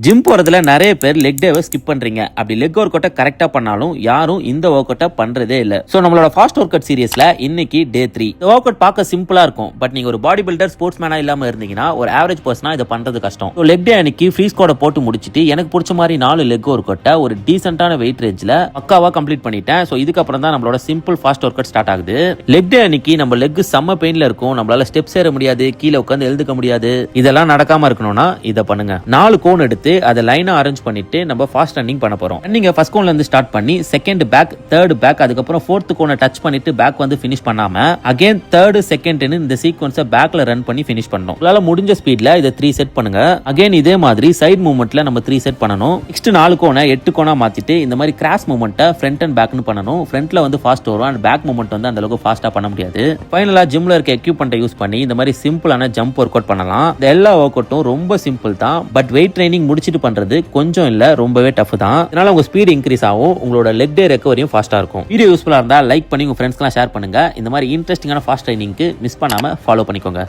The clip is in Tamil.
ஜிம் போறதுல நிறைய பேர் லெக் டேவை ஸ்கிப் பண்றீங்க. அப்படி லெக் ஒர்க் அவுட்டை கரெக்டா பண்ணாலும் யாரும் இந்த ஒர்க் அவுட்டை பண்றதே இல்ல. சோ நம்மளோட ஃபாஸ்ட் ஒர்க் அவுட் சீரிஸ்ல இன்னைக்கு டே 3. இந்த ஒர்க் அவுட் பார்க்க சிம்பிளா இருக்கும். பட் நீங்க ஒரு பாடி பில்டர் ஸ்போர்ட்ஸ் மேனா இல்லாம இருந்தீங்கன்னா ஒரு ஆவரேஜ் பர்சனா இதை பண்றது கஷ்டம். லெக் டே அன்னைக்கு ஃப்ரீ ஸ்குவாட் போட்டு முடிச்சிட்டு எனக்கு பிடிச்ச மாதிரி 4 லெக் ஒர்க் அவுட்டை ஒரு டீசென்டான வெயிட் ரேஞ்சில் பக்காவா கம்ப்ளீட் பண்ணிட்டேன். சோ இதுக்கப்புறம் தான் நம்மளோட simple fast work out start ஆகுது. லெக் டே அன்னைக்கு நம்ம லெக் செம்ம பெயின்ல இருக்கும். நம்மளால ஸ்டெப்ஸ் ஏற முடியாது, கீழே உட்காந்து எழுதுக்க முடியாது. இதெல்லாம் நடக்காம இருக்கணும்னா இதை பண்ணுங்க. 4 கோன் எடுத்து அதை லைனா அரேஞ்ச் பண்ணிட்டு நம்ம ஃபாஸ்ட் ரன்னிங் பண்ண போறோம். ரன்னிங் ஃபர்ஸ்ட் கோன்ல இருந்து ஸ்டார்ட் பண்ணி செகண்ட் பேக், தேர்ட் பேக், அதுக்கப்புறம் ஃபோர்த் கோனை டச் பண்ணிட்டு பேக் வந்து ஃபினிஷ் பண்ணாம அகைன் தேர்ட் செகண்ட் இந்த சீக்வன்ஸை பேக்ல ரன் பண்ணி ஃபினிஷ் பண்ணணும். உங்களால முடிஞ்ச ஸ்பீட்ல இதை 3 செட் பண்ணுங்க. அகைன் இதே மாதிரி சைடு மூவ்மெண்ட்ல நம்ம 3 செட் பண்ணணும். நெக்ஸ்ட் 4 கோனை 8 கோனா மாத்திட்டு இந்த மாதிரி கிராஸ் மூவ்மெண்ட்டை ஃப்ரண்ட் அண்ட் பேக்னு பண்ணணும். ஃப்ரண்ட்ல வந்து ஃபாஸ்ட் வரும் அண்ட் பேக் மூவ்மெண்ட் வந்து அந்த அளவுக்கு ஃபாஸ்டா பண்ண முடியாது. ஃபைனலா ஜிம்ல இருக்க எக்யூப்மெண்ட்டை யூஸ் பண்ணி இந்த மாதிரி சிம்பிளான ஜம்ப் ஒர்க் அவுட் பண்ணலாம். இந்த எல்லா ஒர்க் அவுட்டும் ரொம்ப சிம்பிள் தான். பட் வெயிட் ட்ரைனிங் முடிச்சிட்டு பண்றது கொஞ்சம் இல்ல, ரொம்பவே டஃப் தான். இதனால உங்க ஸ்பீட் இன்க்ரீஸ் ஆகும், உங்களோட லெக் டே ரெக்கவரியும் ஃபாஸ்டா இருக்கும். வீடியோ யூஸ்ஃபுல்லா இருந்தா லைக் பண்ணி உங்க ஃப்ரெண்ட்ஸ்க்குலாம் ஷேர் பண்ணுங்க. இந்த மாதிரி இன்ட்ரெஸ்டிங்கான ஃபாஸ்ட் ட்ரைனிங்க்கு மிஸ் பண்ணாம ஃபாலோ பண்ணிக்கோங்க.